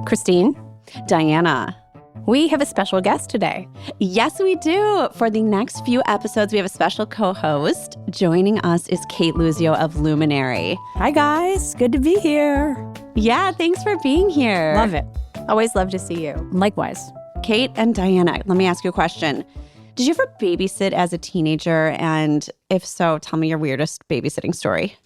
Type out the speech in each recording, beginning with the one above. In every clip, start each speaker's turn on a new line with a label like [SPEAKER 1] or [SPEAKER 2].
[SPEAKER 1] Christine.
[SPEAKER 2] Diana.
[SPEAKER 1] We have a special guest today.
[SPEAKER 2] Yes, we do. For the next few episodes, we have a special co-host. Joining us is Cate Luzio of Luminary.
[SPEAKER 3] Hi, guys. Good to be here.
[SPEAKER 2] Yeah, thanks for being here.
[SPEAKER 3] Love it.
[SPEAKER 1] Always love to see you.
[SPEAKER 3] Likewise.
[SPEAKER 2] Cate and Diana, let me ask you a question. Did you ever babysit as a teenager? And if so, tell me your weirdest babysitting story.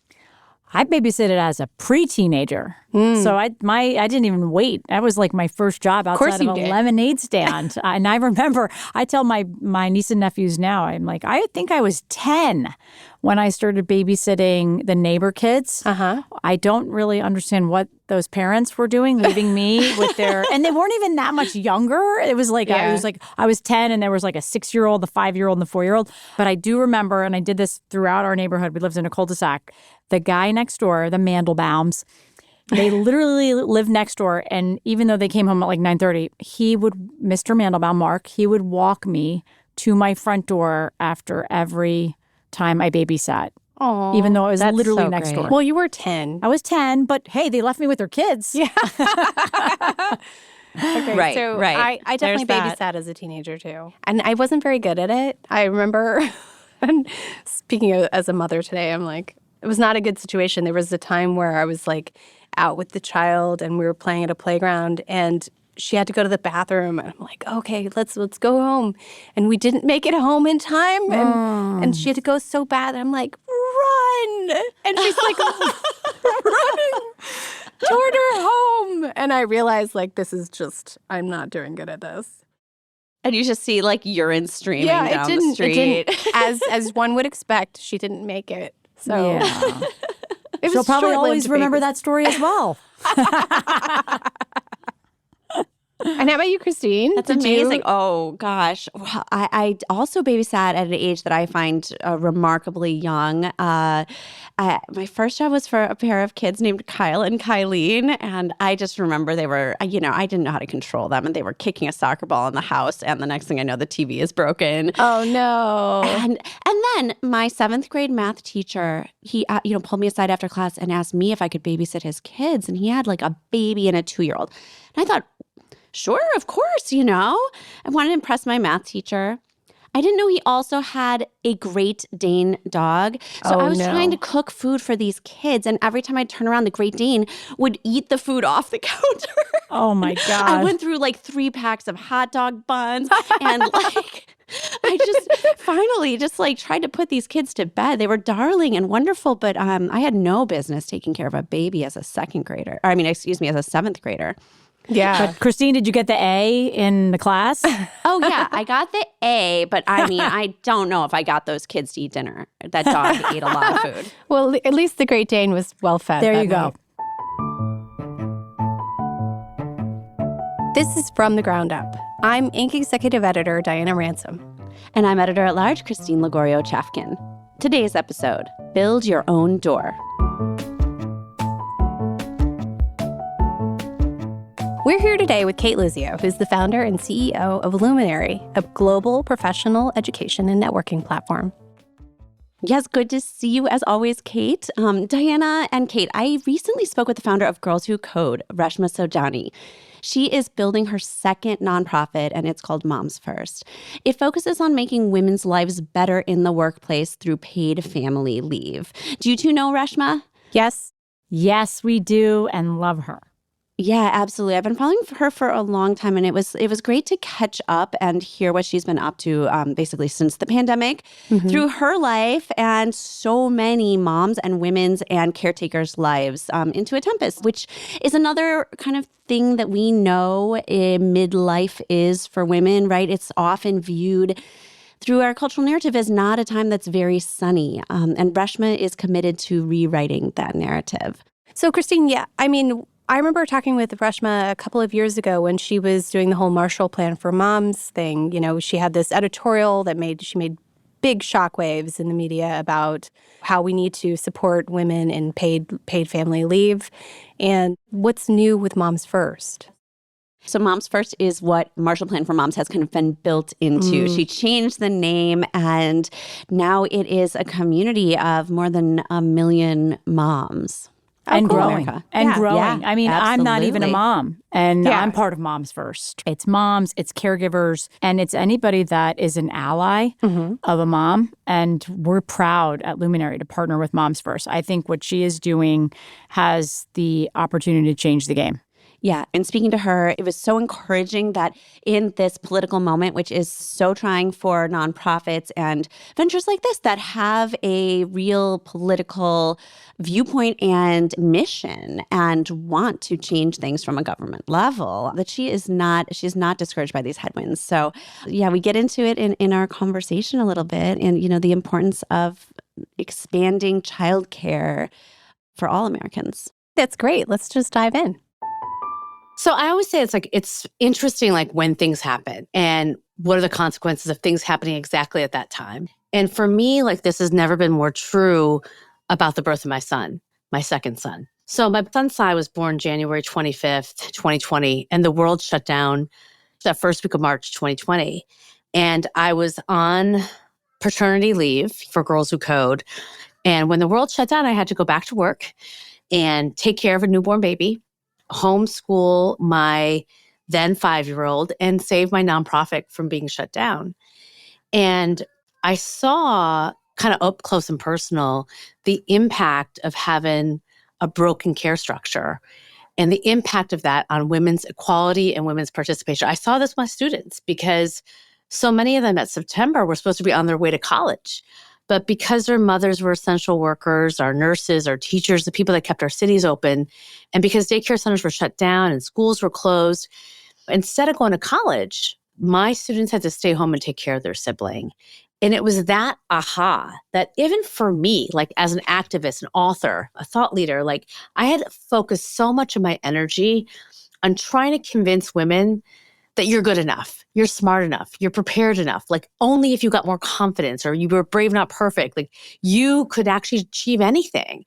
[SPEAKER 3] I babysitted as a pre-teenager. So I didn't even wait. That was like my first job outside of a lemonade stand. And I remember, I tell my niece and nephews now, I'm like, I think I was 10 when I started babysitting the neighbor kids. I don't really understand what those parents were doing, leaving me with their, and they weren't even that much younger. It was like, I was 10 and there was like a 6-year-old, the 5-year-old, and the 4-year-old. But I do remember, and I did this throughout our neighborhood. We lived in a cul-de-sac. The guy next door, the Mandelbaums, they literally lived next door. And even though they came home at like 9:30, Mr. Mandelbaum, Mark, he would walk me to my front door after every time I babysat.
[SPEAKER 1] Aww,
[SPEAKER 3] even though it was literally next door.
[SPEAKER 1] Well, you were 10.
[SPEAKER 3] I was 10, but hey, they left me with their kids.
[SPEAKER 1] Yeah. Okay,
[SPEAKER 2] right,
[SPEAKER 1] so
[SPEAKER 2] right.
[SPEAKER 1] I definitely babysat as a teenager too. And I wasn't very good at it. I remember, and speaking as a mother today, I'm like, it was not a good situation. There was a time where I was like out with the child and we were playing at a playground and she had to go to the bathroom. And I'm like, okay, let's go home. And we didn't make it home in time. And she had to go so bad. I'm like, run. And she's like running toward her home. And I realized like, this is just, I'm not doing good at this.
[SPEAKER 2] And you just see like urine streaming down the street.
[SPEAKER 1] It didn't, as one would expect, she didn't make it. So
[SPEAKER 3] yeah.
[SPEAKER 1] She'll
[SPEAKER 3] probably always remember that story as well.
[SPEAKER 1] And how about you, Christine?
[SPEAKER 2] That's amazing. Oh, gosh. Well, I also babysat at an age that I find remarkably young. My first job was for a pair of kids named Kyle and Kylene. And I just remember they were, I didn't know how to control them. And they were kicking a soccer ball in the house. And the next thing I know, the TV is broken.
[SPEAKER 1] Oh, no.
[SPEAKER 2] And then my 7th grade math teacher, he pulled me aside after class and asked me if I could babysit his kids. And he had like a baby and a 2-year-old. And I thought, sure, of course, I wanted to impress my math teacher. I didn't know he also had a Great Dane dog. So I was trying to cook food for these kids. And every time I'd turn around, the Great Dane would eat the food off the counter.
[SPEAKER 3] Oh, my God.
[SPEAKER 2] I went through like 3 packs of hot dog buns. And like, I just finally just like tried to put these kids to bed. They were darling and wonderful. But I had no business taking care of a baby as a 2nd grader. As a 7th grader.
[SPEAKER 1] Yeah.
[SPEAKER 3] But Christine, did you get the A in the class?
[SPEAKER 2] Oh, yeah. I got the A, but I don't know if I got those kids to eat dinner. That dog ate a lot of food.
[SPEAKER 1] Well, at least the Great Dane was well fed.
[SPEAKER 3] There you go.
[SPEAKER 1] This is From the Ground Up. I'm Inc. Executive Editor Diana Ransom.
[SPEAKER 2] And I'm Editor-at-Large Christine Lagorio-Chafkin. Today's episode, Build Your Own Door.
[SPEAKER 1] We're here today with Cate Luzio, who's the founder and CEO of Luminary, a global professional education and networking platform.
[SPEAKER 2] Yes, good to see you as always, Cate. Diana and Cate, I recently spoke with the founder of Girls Who Code, Reshma Saujani. She is building her 2nd nonprofit, and it's called Moms First. It focuses on making women's lives better in the workplace through paid family leave. Do you two know Reshma?
[SPEAKER 1] Yes.
[SPEAKER 3] Yes, we do, and love her.
[SPEAKER 2] Yeah, absolutely. I've been following her for a long time, and it was great to catch up and hear what she's been up to basically since the pandemic through her life and so many moms and women's and caretakers' lives into a tempest, which is another kind of thing that we know midlife is for women, right? It's often viewed through our cultural narrative as not a time that's very sunny. And Reshma is committed to rewriting that narrative.
[SPEAKER 1] So, Christine, I remember talking with Reshma a couple of years ago when she was doing the whole Marshall Plan for Moms thing. She had this editorial that she made big shockwaves in the media about how we need to support women in paid family leave. And what's new with Moms First?
[SPEAKER 2] So Moms First is what Marshall Plan for Moms has kind of been built into. She changed the name, and now it is a community of more than 1 million moms.
[SPEAKER 3] and
[SPEAKER 2] cool.
[SPEAKER 3] growing.
[SPEAKER 2] America.
[SPEAKER 3] And
[SPEAKER 2] Yeah.
[SPEAKER 3] growing.
[SPEAKER 2] Yeah,
[SPEAKER 3] I mean, I'm not even a
[SPEAKER 2] absolutely.
[SPEAKER 3] mom, and
[SPEAKER 1] Yeah.
[SPEAKER 3] I'm part of Moms First. It's moms, it's caregivers, and it's anybody that is an ally of a mom. And we're proud at Luminary to partner with Moms First. I think what she is doing has the opportunity to change the game.
[SPEAKER 2] Yeah. And speaking to her, it was so encouraging that in this political moment, which is so trying for nonprofits and ventures like this that have a real political viewpoint and mission and want to change things from a government level, that she's not discouraged by these headwinds. So yeah, we get into it in our conversation a little bit, and the importance of expanding childcare for all Americans.
[SPEAKER 1] That's great. Let's just dive in.
[SPEAKER 4] So I always say it's interesting, like when things happen and what are the consequences of things happening exactly at that time. And for me, like this has never been more true about the birth of my son, my second son. So my son Sai was born January 25th, 2020, and the world shut down that first week of March 2020. And I was on paternity leave for Girls Who Code. And when the world shut down, I had to go back to work and take care of a newborn baby, homeschool my then 5-year-old, and save my nonprofit from being shut down. And I saw kind of up close and personal the impact of having a broken care structure and the impact of that on women's equality and women's participation. I saw this with my students because so many of them at September were supposed to be on their way to college. But because their mothers were essential workers, our nurses, our teachers, the people that kept our cities open, and because daycare centers were shut down and schools were closed, instead of going to college, my students had to stay home and take care of their sibling. And it was that aha that even for me, like as an activist, an author, a thought leader, like I had focused so much of my energy on trying to convince women that you're good enough, you're smart enough, you're prepared enough. Like only if you got more confidence or you were brave, not perfect, like you could actually achieve anything.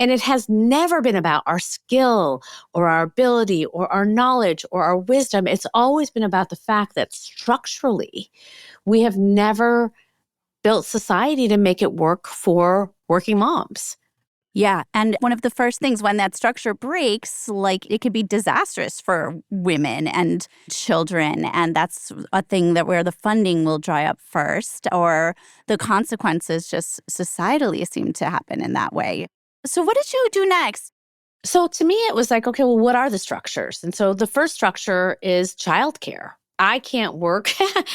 [SPEAKER 4] And it has never been about our skill or our ability or our knowledge or our wisdom. It's always been about the fact that structurally, we have never built society to make it work for working moms.
[SPEAKER 5] Yeah. And one of the first things when that structure breaks, like it could be disastrous for women and children. And that's a thing that where the funding will dry up first, or the consequences just societally seem to happen in that way. So what did you do next?
[SPEAKER 4] So to me, it was like, okay, well, what are the structures? And so the first structure is childcare. I can't work,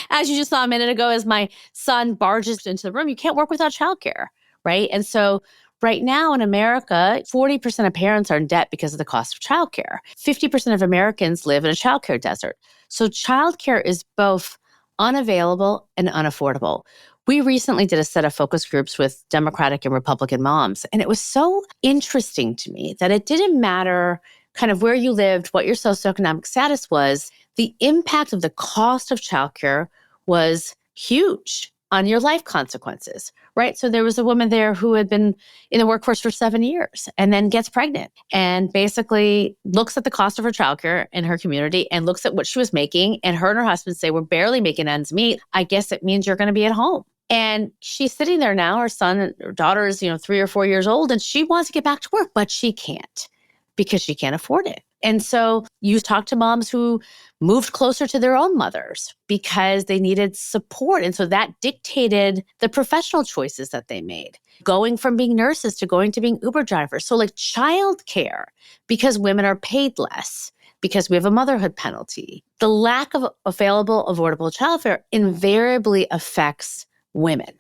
[SPEAKER 4] as you just saw a minute ago, as my son barges into the room, you can't work without childcare, right? And so right now in America, 40% of parents are in debt because of the cost of childcare. 50% of Americans live in a childcare desert. So childcare is both unavailable and unaffordable. We recently did a set of focus groups with Democratic and Republican moms, and it was so interesting to me that it didn't matter kind of where you lived, what your socioeconomic status was. The impact of the cost of childcare was huge on your life consequences, right? So there was a woman there who had been in the workforce for 7 years and then gets pregnant and basically looks at the cost of her childcare in her community and looks at what she was making. And her husband say, we're barely making ends meet. I guess it means you're going to be at home. And she's sitting there now, her son or daughter is, 3 or 4 years old, and she wants to get back to work, but she can't because she can't afford it. And so you talk to moms who moved closer to their own mothers because they needed support. And so that dictated the professional choices that they made, going from being nurses to going to being Uber drivers. So like childcare, because women are paid less, because we have a motherhood penalty, the lack of available, affordable childcare invariably affects women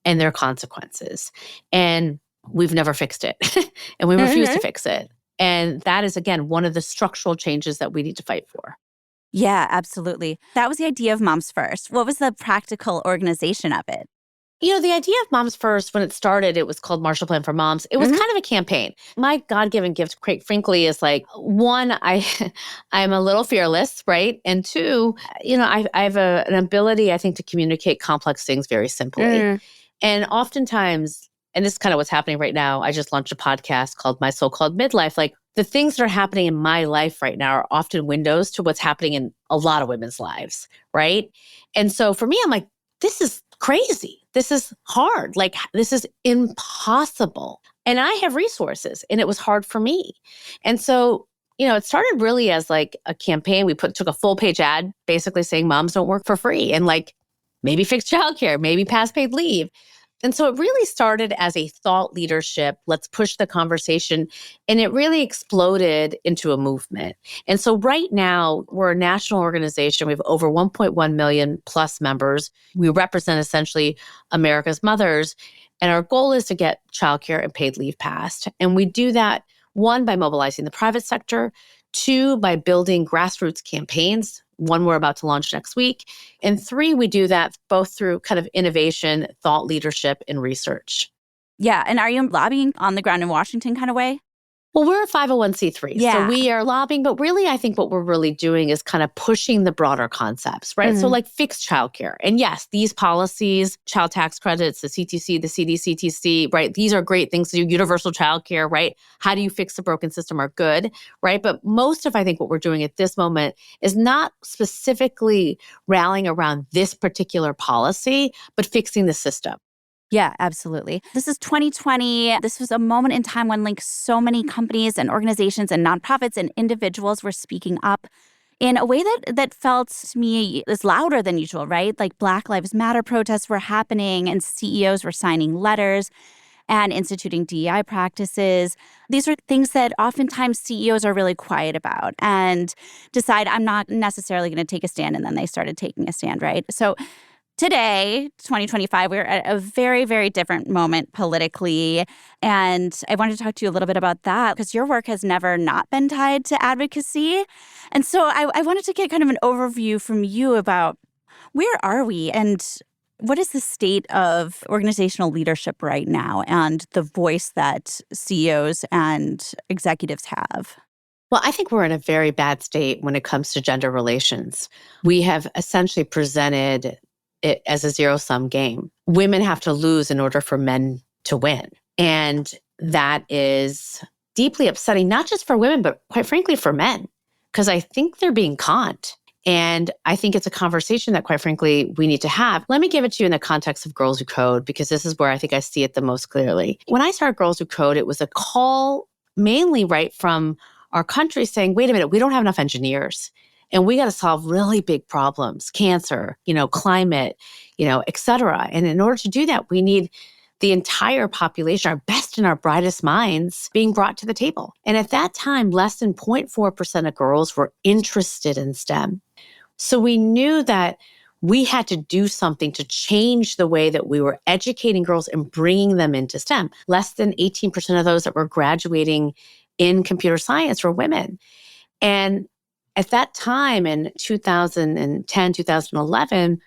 [SPEAKER 4] and their consequences. And we've never fixed it. And we refuse to fix it. And that is, again, one of the structural changes that we need to fight for.
[SPEAKER 5] Yeah, absolutely. That was the idea of Moms First. What was the practical organization of it?
[SPEAKER 4] The idea of Moms First, when it started, it was called Marshall Plan for Moms. It was kind of a campaign. My God-given gift, quite frankly, is like, one, I'm a little fearless, right? And two, I have an ability, I think, to communicate complex things very simply. And oftentimes, and this is kind of what's happening right now, I just launched a podcast called My So-Called Midlife. Like the things that are happening in my life right now are often windows to what's happening in a lot of women's lives, right? And so for me, I'm like, this is crazy. This is hard. Like, this is impossible. And I have resources, and it was hard for me. And so, it started really as like a campaign. We took a full page ad basically saying moms don't work for free, and like maybe fix childcare, maybe pass paid leave. And so it really started as a thought leadership, let's push the conversation, and it really exploded into a movement. And so right now, we're a national organization. We have over 1.1 million plus members. We represent essentially America's mothers, and our goal is to get childcare and paid leave passed. And we do that, one, by mobilizing the private sector, two, by building grassroots campaigns, one we're about to launch next week, and three, we do that both through kind of innovation, thought leadership, and research.
[SPEAKER 5] Yeah. And are you lobbying on the ground in Washington kind of way?
[SPEAKER 4] Well, we're a 501c3,
[SPEAKER 5] Yeah.
[SPEAKER 4] so we are lobbying, but really I think what we're really doing is kind of pushing the broader concepts, right? So like fixed childcare. And yes, these policies, child tax credits, the CTC, the CDCTC, right? These are great things to do, universal childcare, right? How do you fix the broken system are good, right? But most of, I think, what we're doing at this moment is not specifically rallying around this particular policy, but fixing the system.
[SPEAKER 5] Yeah, absolutely. This is 2020. This was a moment in time when like so many companies and organizations and nonprofits and individuals were speaking up in a way that felt to me is louder than usual, right? Like Black Lives Matter protests were happening and CEOs were signing letters and instituting DEI practices. These are things that oftentimes CEOs are really quiet about and decide, I'm not necessarily going to take a stand. And then they started taking a stand, right? So today, 2025, we're at a very, very different moment politically. And I wanted to talk to you a little bit about that because your work has never not been tied to advocacy. And so I wanted to get kind of an overview from you about where are we and what is the state of organizational leadership right now and the voice that CEOs and executives have?
[SPEAKER 4] Well, I think we're in a very bad state when it comes to gender relations. We have essentially presented it as a zero-sum game. Women have to lose in order for men to win. And that is deeply upsetting, not just for women, but quite frankly for men, because I think they're being conned. And I think it's a conversation that, quite frankly, we need to have. Let me give it to you in the context of Girls Who Code, because this is where I think I see it the most clearly. When I started Girls Who Code, it was a call mainly right from our country saying, wait a minute, we don't have enough engineers. And we got to solve really big problems, cancer, climate, et cetera. And in order to do that, we need the entire population, our best and our brightest minds being brought to the table. And at that time, less than 0.4% of girls were interested in STEM. So we knew that we had to do something to change the way that we were educating girls and bringing them into STEM. Less than 18% of those that were graduating in computer science were women. And at that time in 2010, 2011,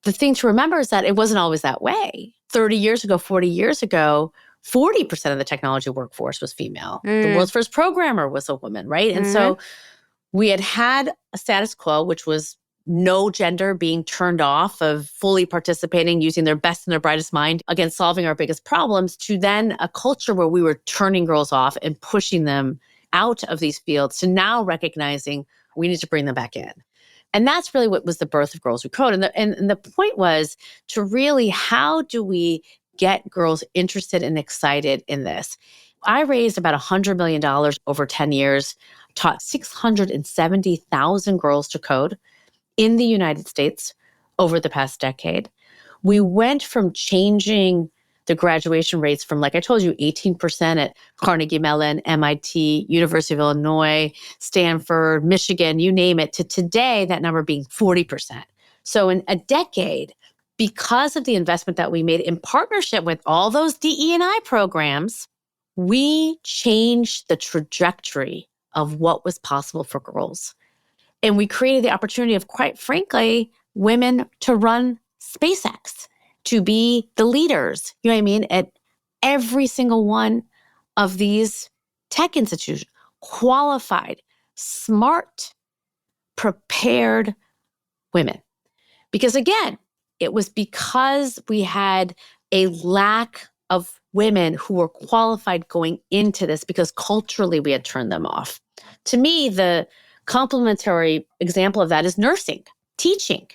[SPEAKER 4] the thing to remember is that it wasn't always that way. 30 years ago, 40 years ago, 40% of the technology workforce was female. The world's first programmer was a woman, right? And so we had a status quo, which was no gender being turned off of fully participating, using their best and their brightest mind against solving our biggest problems, to then a culture where we were turning girls off and pushing them out of these fields to now recognizing we need to bring them back in. And that's really what was the birth of Girls Who Code. And the point was to really, how do we get girls interested and excited in this? I raised about $100 million over 10 years, taught 670,000 girls to code in the United States over the past decade. We went from changing the graduation rates from, like I told you, 18% at Carnegie Mellon, MIT, University of Illinois, Stanford, Michigan, you name it, to today, that number being 40%. So in a decade, because of the investment that we made in partnership with all those DE&I programs, we changed the trajectory of what was possible for girls. And we created the opportunity of, quite frankly, women to run SpaceX, to be the leaders, at every single one of these tech institutions. Qualified, smart, prepared women. Because again, it was because we had a lack of women who were qualified going into this, because culturally we had turned them off. To me, the complementary example of that is nursing, teaching.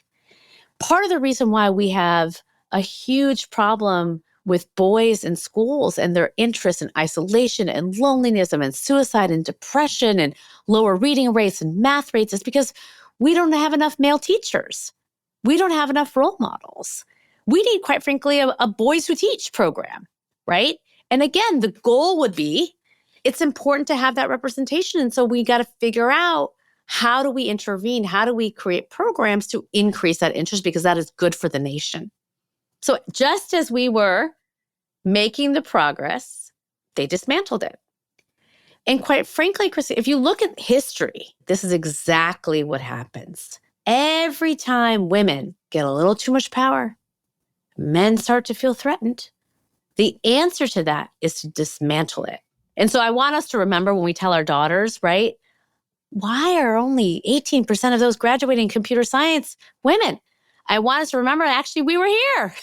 [SPEAKER 4] Part of the reason why we have a huge problem with boys in schools and their interest in isolation and loneliness and suicide and depression and lower reading rates and math rates is because we don't have enough male teachers. We don't have enough role models. We need, quite frankly, a Boys Who Teach program, right? And again, the goal would be, it's important to have that representation. And so we got to figure out, how do we intervene? How do we create programs to increase that interest? Because that is good for the nation. So just as we were making the progress, they dismantled it. And quite frankly, Christine, if you look at history, this is exactly what happens. Every time women get a little too much power, men start to feel threatened. The answer to that is to dismantle it. And so I want us to remember when we tell our daughters, right? Why are only 18% of those graduating computer science women? I want us to remember, actually, we were here.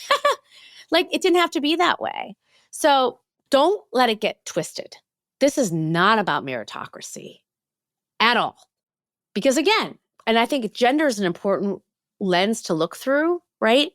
[SPEAKER 4] Like, it didn't have to be that way. So don't let it get twisted. This is not about meritocracy at all. Because again, and I think gender is an important lens to look through, right?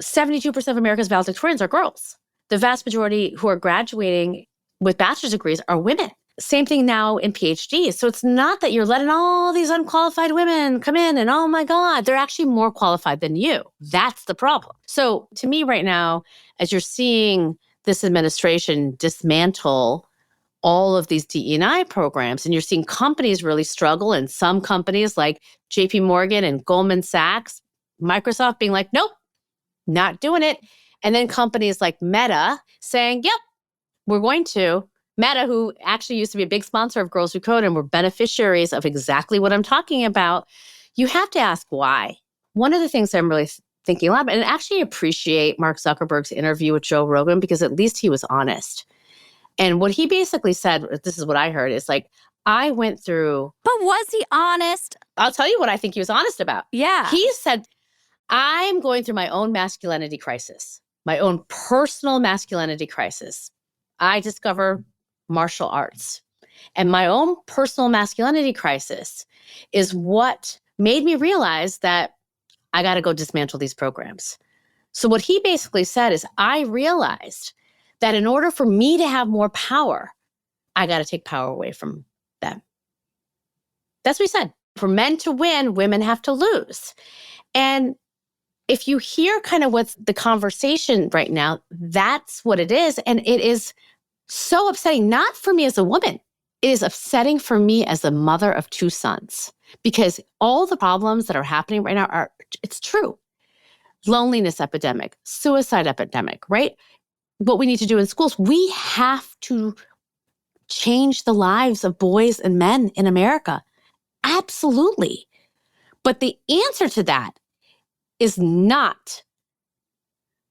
[SPEAKER 4] 72% of America's valedictorians are girls. The vast majority who are graduating with bachelor's degrees are women. Same thing now in PhDs. So it's not that you're letting all these unqualified women come in and, oh my God, they're actually more qualified than you. That's the problem. So to me right now, as you're seeing this administration dismantle all of these DE&I programs, and you're seeing companies really struggle, and some companies like JP Morgan and Goldman Sachs, Microsoft being like, nope, not doing it. And then companies like Meta saying, yep, we're going to. Meta, who actually used to be a big sponsor of Girls Who Code and were beneficiaries of exactly what I'm talking about, you have to ask why. One of the things I'm really thinking a lot about, and actually appreciate Mark Zuckerberg's interview with Joe Rogan, because at least he was honest. And what he basically said, this is what I heard, is like, I went through...
[SPEAKER 5] But was he honest?
[SPEAKER 4] I'll tell you what I think he was honest about.
[SPEAKER 5] Yeah.
[SPEAKER 4] He said, I'm going through my own masculinity crisis, my own personal masculinity crisis. I discover martial arts. And my own personal masculinity crisis is what made me realize that I got to go dismantle these programs. So what he basically said is, I realized that in order for me to have more power, I got to take power away from them. That's what he said. For men to win, women have to lose. And if you hear kind of what's the conversation right now, that's what it is. And it is so upsetting, not for me as a woman. It is upsetting for me as the mother of two sons, because all the problems that are happening right now it's true. Loneliness epidemic, suicide epidemic, right? What we need to do in schools, we have to change the lives of boys and men in America. Absolutely. But the answer to that is not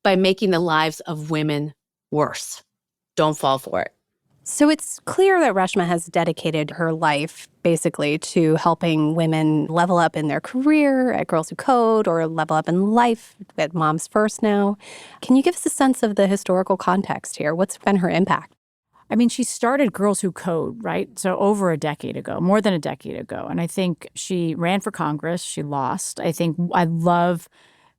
[SPEAKER 4] by making the lives of women worse. Don't fall for it.
[SPEAKER 1] So it's clear that Reshma has dedicated her life basically to helping women level up in their career at Girls Who Code, or level up in life at Moms First now. Can you give us a sense of the historical context here? What's been her impact?
[SPEAKER 3] I mean, she started Girls Who Code, right? So over a decade ago, more than a decade ago. And I think she ran for Congress. She lost. I love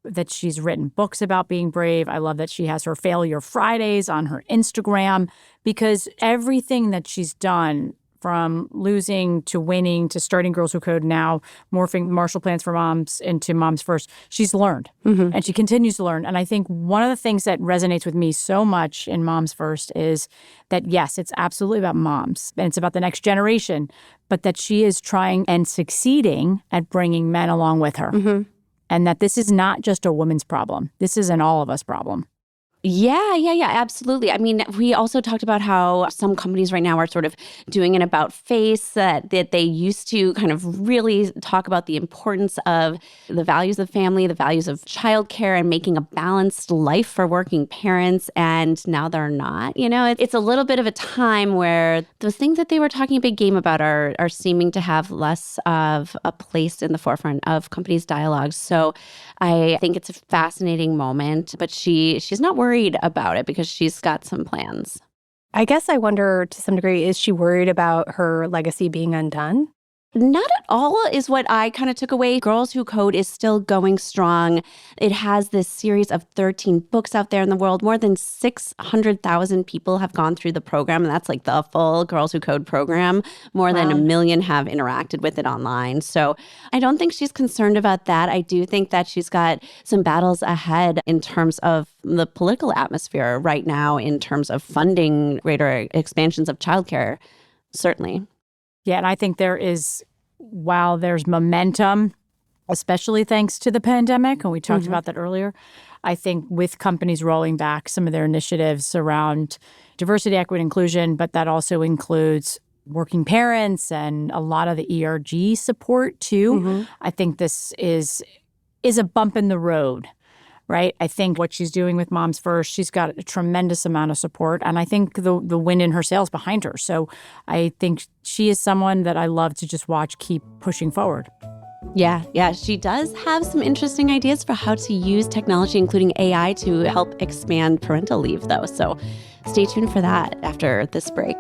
[SPEAKER 3] that she's written books about being brave. I love that she has her Failure Fridays on her Instagram, because everything that she's done, from losing to winning to starting Girls Who Code, now morphing Marshall Plans for Moms into Moms First, she's learned. Mm-hmm. And she continues to learn. And I think one of the things that resonates with me so much in Moms First is that, yes, it's absolutely about moms and it's about the next generation, but that she is trying and succeeding at bringing men along with her. Mm-hmm. And that this is not just a woman's problem. This is an all of us problem.
[SPEAKER 2] Yeah, absolutely. I mean, we also talked about how some companies right now are sort of doing an about face that they used to kind of really talk about the importance of the values of family, the values of childcare, and making a balanced life for working parents. And now they're not. You know, it's a little bit of a time where those things that they were talking a big game about are seeming to have less of a place in the forefront of companies' dialogues. So I think it's a fascinating moment, but she's not worried about it because she's got some plans.
[SPEAKER 1] I guess I wonder, to some degree, is she worried about her legacy being undone?
[SPEAKER 2] Not at all is what I kind of took away. Girls Who Code is still going strong. It has this series of 13 books out there in the world. More than 600,000 people have gone through the program, and that's like the full Girls Who Code program. More than 1 million have interacted with it online. So I don't think she's concerned about that. I do think that she's got some battles ahead in terms of the political atmosphere right now, in terms of funding greater expansions of childcare, certainly.
[SPEAKER 3] Yeah, and I think while there's momentum, especially thanks to the pandemic, and we talked about that earlier, I think with companies rolling back some of their initiatives around diversity, equity, inclusion, but that also includes working parents and a lot of the ERG support too. I think this is a bump in the road. Right? I think what she's doing with Moms First, she's got a tremendous amount of support. And I think the wind in her sails behind her. So I think she is someone that I love to just watch keep pushing forward.
[SPEAKER 2] Yeah. She does have some interesting ideas for how to use technology, including AI, to help expand parental leave, though. So stay tuned for that after this break.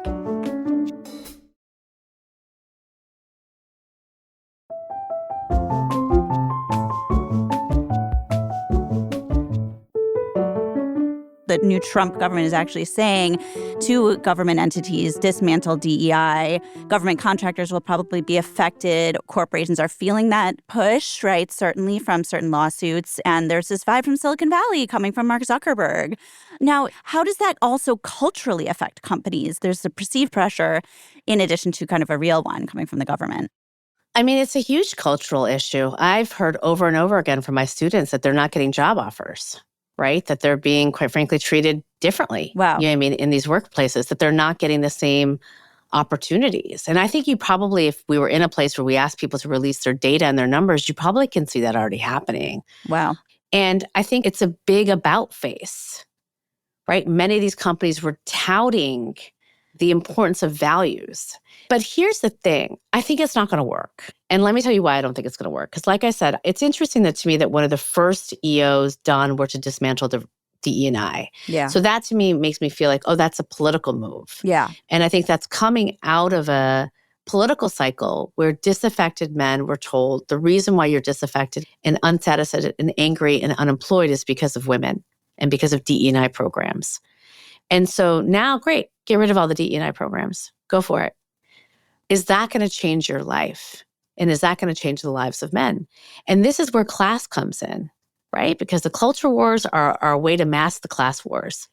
[SPEAKER 5] The new Trump government is actually saying to government entities, dismantle DEI. Government contractors will probably be affected. Corporations are feeling that push, right? Certainly from certain lawsuits. And there's this vibe from Silicon Valley coming from Mark Zuckerberg. Now, how does that also culturally affect companies? There's a perceived pressure in addition to kind of a real one coming from the government.
[SPEAKER 4] I mean, it's a huge cultural issue. I've heard over and over again from my students that they're not getting job offers. Right? That they're being, quite frankly, treated differently.
[SPEAKER 5] Wow.
[SPEAKER 4] You know what I mean? In these workplaces, that they're not getting the same opportunities. And I think you probably, if we were in a place where we asked people to release their data and their numbers, you probably can see that already happening.
[SPEAKER 5] Wow.
[SPEAKER 4] And I think it's a big about face, right? Many of these companies were touting the importance of values. But here's the thing. I think it's not going to work. And let me tell you why I don't think it's going to work. Because like I said, it's interesting that to me that one of the first EOs done were to dismantle the DE&I.
[SPEAKER 5] Yeah.
[SPEAKER 4] So that to me makes me feel like, oh, that's a political move.
[SPEAKER 5] Yeah.
[SPEAKER 4] And I think that's coming out of a political cycle where disaffected men were told the reason why you're disaffected and unsatisfied and angry and unemployed is because of women and because of DE&I programs. And so now, great, get rid of all the DE&I programs. Go for it. Is that going to change your life? And is that going to change the lives of men? And this is where class comes in, right? Because the culture wars are a way to mask the class wars.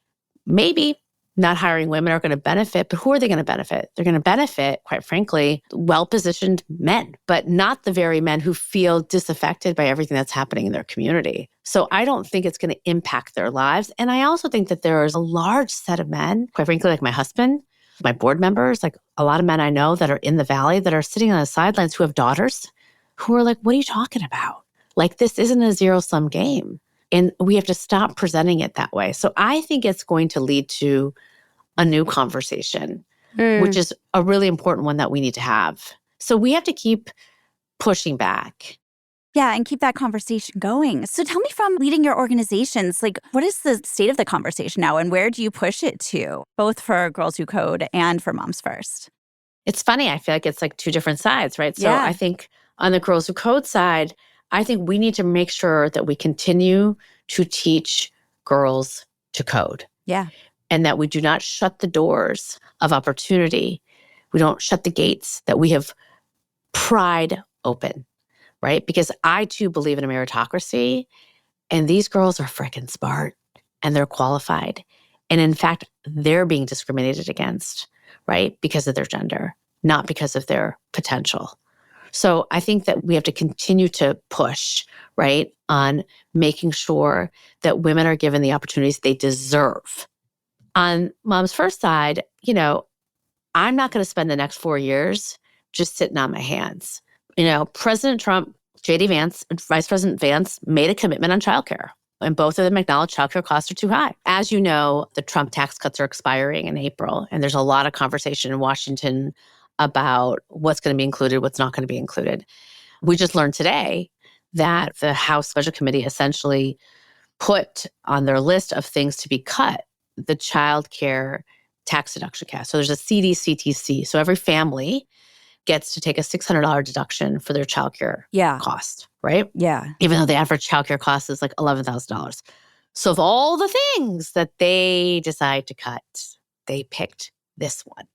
[SPEAKER 4] Maybe not hiring women are going to benefit, but who are they going to benefit? They're going to benefit, quite frankly, well-positioned men, but not the very men who feel disaffected by everything that's happening in their community. So I don't think it's going to impact their lives. And I also think that there is a large set of men, quite frankly, like my husband, my board members, like a lot of men I know that are in the Valley that are sitting on the sidelines who have daughters who are like, what are you talking about? Like, this isn't a zero-sum game. And we have to stop presenting it that way. So I think it's going to lead to a new conversation, which is a really important one that we need to have. So we have to keep pushing back.
[SPEAKER 5] Yeah, and keep that conversation going. So tell me, from leading your organizations, like, what is the state of the conversation now, and where do you push it to, both for Girls Who Code and for Moms First?
[SPEAKER 4] It's funny. I feel like it's like two different sides, right? So
[SPEAKER 5] Yeah.
[SPEAKER 4] I think on the Girls Who Code side, I think we need to make sure that we continue to teach girls to code.
[SPEAKER 5] Yeah.
[SPEAKER 4] And that we do not shut the doors of opportunity. We don't shut the gates that we have pried open, right? Because I too believe in a meritocracy, and these girls are freaking smart and they're qualified. And in fact, they're being discriminated against, right? Because of their gender, not because of their potential. So I think that we have to continue to push, right, on making sure that women are given the opportunities they deserve. On Moms First side, you know, I'm not going to spend the next 4 years just sitting on my hands. You know, President Trump, J.D. Vance, Vice President Vance made a commitment on childcare, and both of them acknowledged childcare costs are too high. As you know, the Trump tax cuts are expiring in April, and there's a lot of conversation in Washington about what's going to be included, what's not going to be included. We just learned today that the House Budget Committee essentially put on their list of things to be cut the child care tax deduction cap. So there's a CDCTC. So every family gets to take a $600 deduction for their childcare cost, right?
[SPEAKER 5] Yeah.
[SPEAKER 4] Even though the average childcare cost is like $11,000. So of all the things that they decide to cut, they picked this one.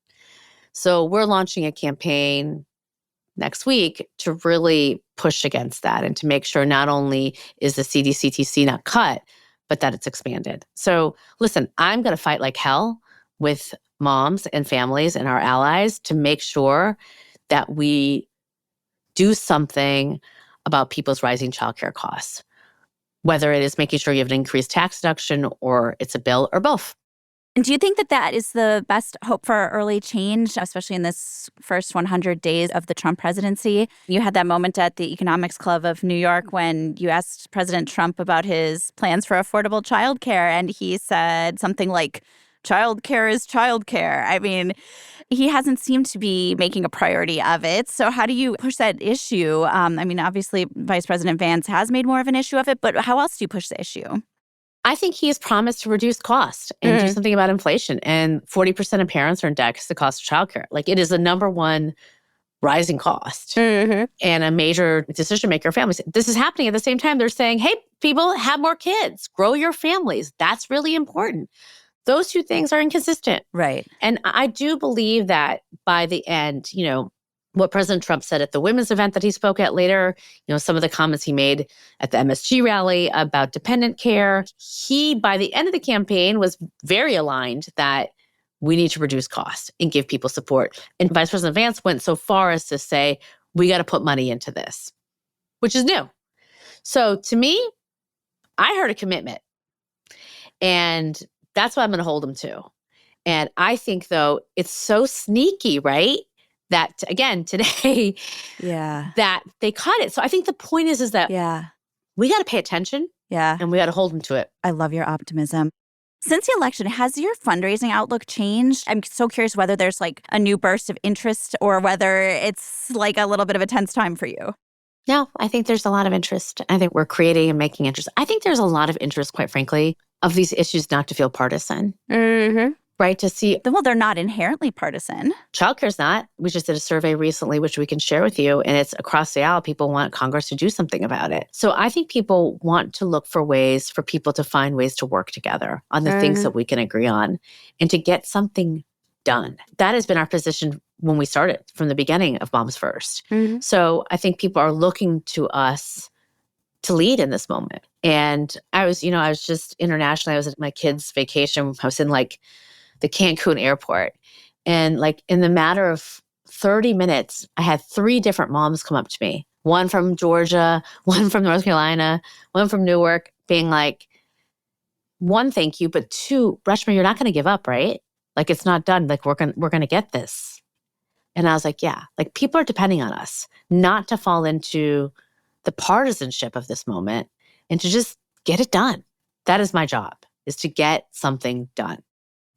[SPEAKER 4] So we're launching a campaign next week to really push against that and to make sure not only is the CDCTC not cut, but that it's expanded. So listen, I'm going to fight like hell with moms and families and our allies to make sure that we do something about people's rising childcare costs, whether it is making sure you have an increased tax deduction or it's a bill or both.
[SPEAKER 5] And do you think that that is the best hope for early change, especially in this first 100 days of the Trump presidency? You had that moment at the Economics Club of New York when you asked President Trump about his plans for affordable childcare, and he said something like, childcare is childcare. I mean, he hasn't seemed to be making a priority of it. So how do you push that issue? I mean, obviously, Vice President Vance has made more of an issue of it, but how else do you push the issue?
[SPEAKER 4] I think he has promised to reduce cost and do something about inflation. And 40% of parents are in debt because the cost of childcare. Like, it is the number one rising cost and a major decision maker for families. This is happening at the same time. They're saying, hey, people, have more kids, grow your families. That's really important. Those two things are inconsistent.
[SPEAKER 5] Right.
[SPEAKER 4] And I do believe that by the end, what President Trump said at the women's event that he spoke at later, some of the comments he made at the MSG rally about dependent care, he, by the end of the campaign, was very aligned that we need to reduce costs and give people support. And Vice President Vance went so far as to say, we got to put money into this, which is new. So to me, I heard a commitment. And that's what I'm going to hold him to. And I think, though, it's so sneaky, right? That, again, today, that they cut it. So I think the point is that we got to pay attention and we got to hold them to it.
[SPEAKER 5] I love your optimism. Since the election, has your fundraising outlook changed? I'm so curious whether there's like a new burst of interest or whether it's like a little bit of a tense time for you.
[SPEAKER 4] No, I think there's a lot of interest. I think we're creating and making interest. I think there's a lot of interest, quite frankly, of these issues not to feel partisan. Right? To see.
[SPEAKER 5] Well, they're not inherently partisan.
[SPEAKER 4] Childcare's not. We just did a survey recently, which we can share with you, and it's across the aisle. People want Congress to do something about it. So I think people want to look for ways for people to find ways to work together on the things that we can agree on and to get something done. That has been our position when we started from the beginning of Moms First. So I think people are looking to us to lead in this moment. And I was just internationally, I was at my kids' vacation. I was in like the Cancun airport. And like in the matter of 30 minutes, I had 3 different moms come up to me. One from Georgia, one from North Carolina, one from Newark, being like, 1, thank you, but 2, Reshma, you're not going to give up, right? Like, it's not done. Like, we're going to get this. And I was like, yeah, like people are depending on us not to fall into the partisanship of this moment and to just get it done. That is my job, is to get something done.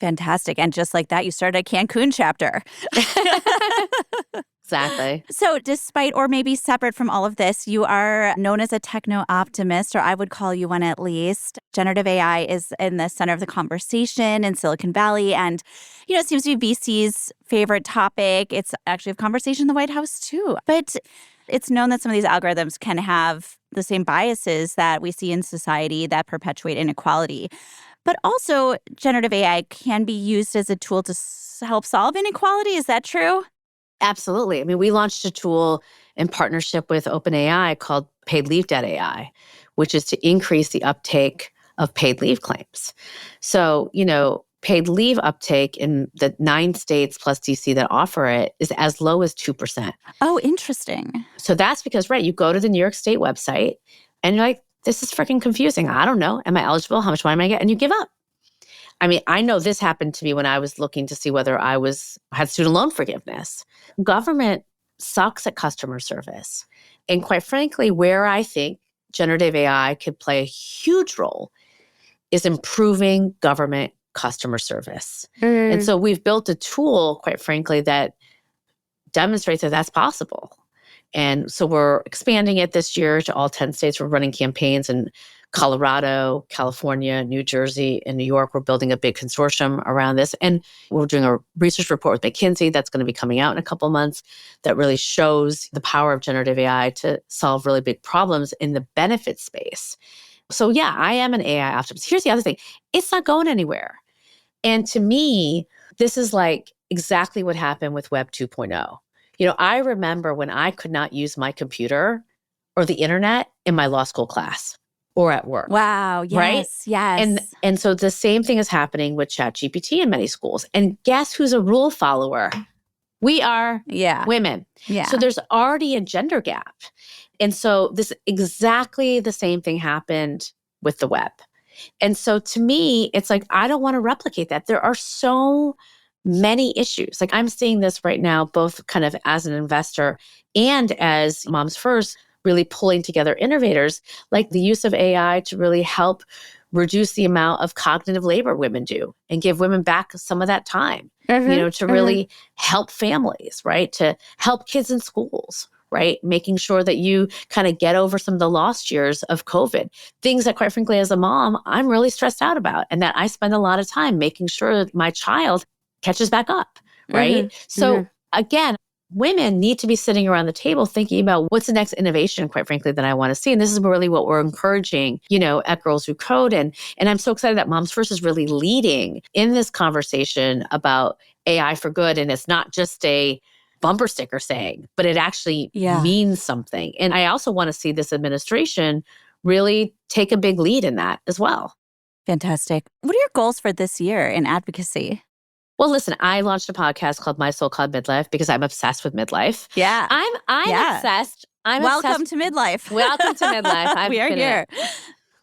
[SPEAKER 5] Fantastic. And just like that, you started a Cancun chapter.
[SPEAKER 4] Exactly.
[SPEAKER 5] So despite or maybe separate from all of this, you are known as a techno-optimist, or I would call you one at least. Generative AI is in the center of the conversation in Silicon Valley. And, it seems to be VC's favorite topic. It's actually a conversation in the White House, too. But it's known that some of these algorithms can have the same biases that we see in society that perpetuate inequality. But also, generative AI can be used as a tool to help solve inequality. Is that true?
[SPEAKER 4] Absolutely. I mean, we launched a tool in partnership with OpenAI called Paid Leave Debt AI, which is to increase the uptake of paid leave claims. So, paid leave uptake in the 9 states plus DC that offer it is as low as 2%.
[SPEAKER 5] Oh, interesting.
[SPEAKER 4] So that's because, right, you go to the New York State website and you're like, this is freaking confusing. I don't know. Am I eligible? How much money am I get? And you give up. I mean, I know this happened to me when I was looking to see whether I had student loan forgiveness. Government sucks at customer service. And quite frankly, where I think generative AI could play a huge role is improving government customer service. And so we've built a tool, quite frankly, that demonstrates that that's possible. And so we're expanding it this year to all 10 states. We're running campaigns and Colorado, California, New Jersey, and New York. We're building a big consortium around this. And we're doing a research report with McKinsey that's going to be coming out in a couple of months that really shows the power of generative AI to solve really big problems in the benefit space. So yeah, I am an AI optimist. Here's the other thing. It's not going anywhere. And to me, this is like exactly what happened with Web 2.0. I remember when I could not use my computer or the internet in my law school class or at work.
[SPEAKER 5] Wow. Yes.
[SPEAKER 4] Right?
[SPEAKER 5] Yes.
[SPEAKER 4] And so the same thing is happening with ChatGPT in many schools. And guess who's a rule follower? We are women.
[SPEAKER 5] Yeah.
[SPEAKER 4] So there's already a gender gap. And so this exactly the same thing happened with the web. And so to me, it's like, I don't want to replicate that. There are so many issues. Like I'm seeing this right now, both kind of as an investor and as Moms First, really pulling together innovators, like the use of AI to really help reduce the amount of cognitive labor women do and give women back some of that time, to really help families, right? To help kids in schools, right? Making sure that you kind of get over some of the lost years of COVID, things that quite frankly, as a mom, I'm really stressed out about, and that I spend a lot of time making sure that my child catches back up, right? So again, women need to be sitting around the table thinking about what's the next innovation, quite frankly, that I want to see. And this is really what we're encouraging, at Girls Who Code. And I'm so excited that Moms First is really leading in this conversation about AI for good. And it's not just a bumper sticker saying, but it actually means something. And I also want to see this administration really take a big lead in that as well.
[SPEAKER 5] Fantastic. What are your goals for this year in advocacy?
[SPEAKER 4] Well, listen, I launched a podcast called My So-Called Midlife because I'm obsessed with midlife.
[SPEAKER 5] Yeah.
[SPEAKER 4] I'm obsessed.
[SPEAKER 5] Welcome to midlife.
[SPEAKER 4] Welcome to midlife.
[SPEAKER 5] We are here.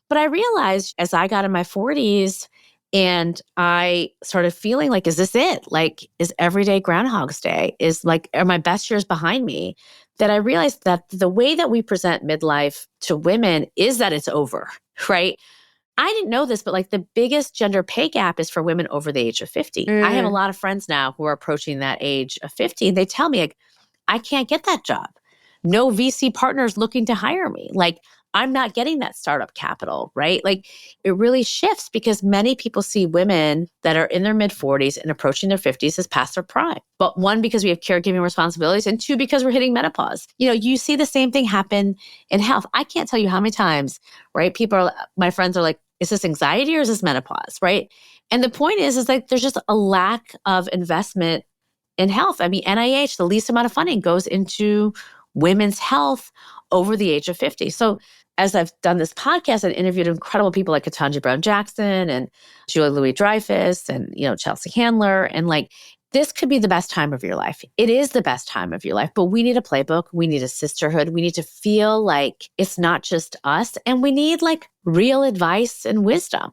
[SPEAKER 4] But I realized as I got in my 40s and I started feeling like, is this it? Like, is everyday Groundhog's Day? Are my best years behind me? That I realized that the way that we present midlife to women is that it's over, right? I didn't know this, but the biggest gender pay gap is for women over the age of 50. I have a lot of friends now who are approaching that age of 50. And they tell me, I can't get that job. No VC partners looking to hire me. I'm not getting that startup capital, right? It really shifts because many people see women that are in their mid 40s and approaching their 50s as past their prime. But one, because we have caregiving responsibilities, and two, because we're hitting menopause. You see the same thing happen in health. I can't tell you how many times, right? My friends are like, is this anxiety or is this menopause, right? And the point is there's just a lack of investment in health. I mean, NIH, the least amount of funding goes into women's health over the age of 50. So as I've done this podcast and interviewed incredible people like Ketanji Brown Jackson and Julia Louis-Dreyfus and, Chelsea Handler, and this could be the best time of your life. It is the best time of your life, but we need a playbook. We need a sisterhood. We need to feel like it's not just us. And we need real advice and wisdom.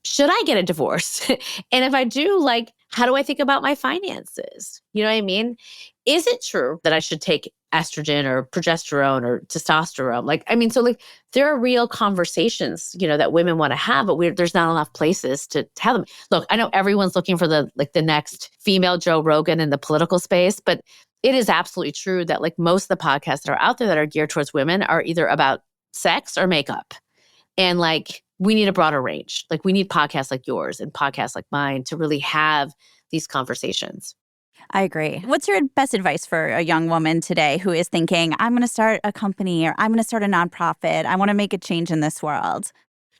[SPEAKER 4] Should I get a divorce? And if I do, how do I think about my finances? You know what I mean? Is it true that I should take estrogen or progesterone or testosterone? There are real conversations, that women want to have, but there's not enough places to have them. Look, I know everyone's looking for the next female Joe Rogan in the political space, but it is absolutely true that most of the podcasts that are out there that are geared towards women are either about sex or makeup. And we need a broader range. We need podcasts like yours and podcasts like mine to really have these conversations.
[SPEAKER 5] I agree. What's your best advice for a young woman today who is thinking, I'm going to start a company or I'm going to start a nonprofit. I want to make a change in this world.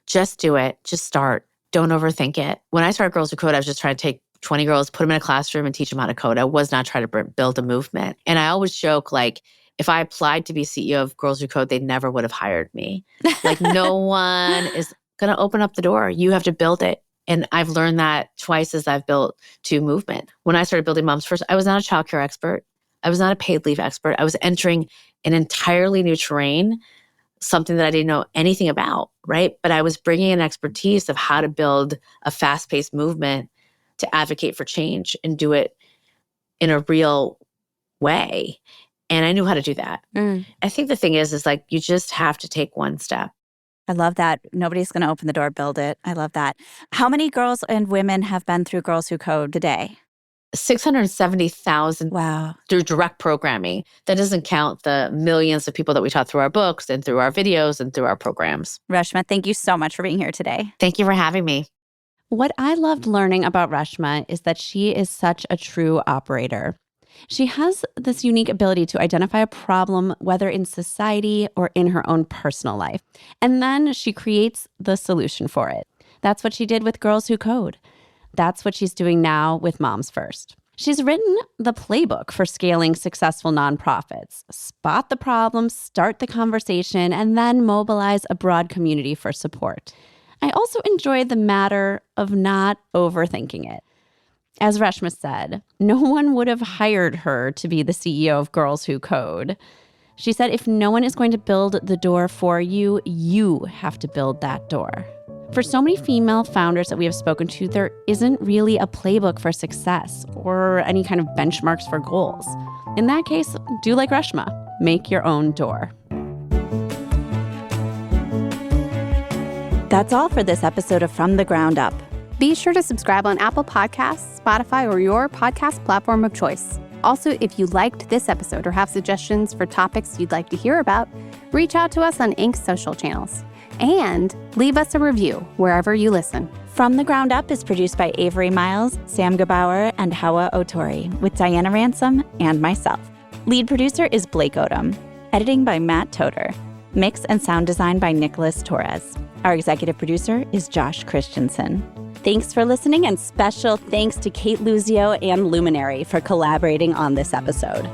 [SPEAKER 4] Just do it. Just start. Don't overthink it. When I started Girls Who Code, I was just trying to take 20 girls, put them in a classroom and teach them how to code. I was not trying to build a movement. And I always joke, if I applied to be CEO of Girls Who Code, they never would have hired me. No one is going to open up the door. You have to build it. And I've learned that twice as I've built to movement. When I started building Moms First, I was not a childcare expert. I was not a paid leave expert. I was entering an entirely new terrain, something that I didn't know anything about, right? But I was bringing an expertise of how to build a fast-paced movement to advocate for change and do it in a real way. And I knew how to do that. I think the thing is you just have to take one step.
[SPEAKER 5] I love that. Nobody's going to open the door, build it. I love that. How many girls and women have been through Girls Who Code today?
[SPEAKER 4] 670,000
[SPEAKER 5] Wow.
[SPEAKER 4] through direct programming. That doesn't count the millions of people that we taught through our books and through our videos and through our programs.
[SPEAKER 5] Reshma, thank you so much for being here today.
[SPEAKER 4] Thank you for having me.
[SPEAKER 2] What I loved learning about Reshma is that she is such a true operator. She has this unique ability to identify a problem, whether in society or in her own personal life. And then she creates the solution for it. That's what she did with Girls Who Code. That's what she's doing now with Moms First. She's written the playbook for scaling successful nonprofits. Spot the problem, start the conversation, and then mobilize a broad community for support. I also enjoy the matter of not overthinking it. As Reshma said, no one would have hired her to be the CEO of Girls Who Code. She said, if no one is going to build the door for you, you have to build that door. For so many female founders that we have spoken to, there isn't really a playbook for success or any kind of benchmarks for goals. In that case, do like Reshma, make your own door.
[SPEAKER 5] That's all for this episode of From the Ground Up.
[SPEAKER 1] Be sure to subscribe on Apple Podcasts, Spotify, or your podcast platform of choice. Also, if you liked this episode or have suggestions for topics you'd like to hear about, reach out to us on Inc.'s social channels. And leave us a review wherever you listen.
[SPEAKER 5] From the Ground Up is produced by Avery Miles, Sam Gebauer, and Hawa Otori, with Diana Ransom and myself. Lead producer is Blake Odom. Editing by Matt Toder. Mix and sound design by Nicholas Torres. Our executive producer is Josh Christensen. Thanks for listening, and special thanks to Cate Luzio and Luminary for collaborating on this episode.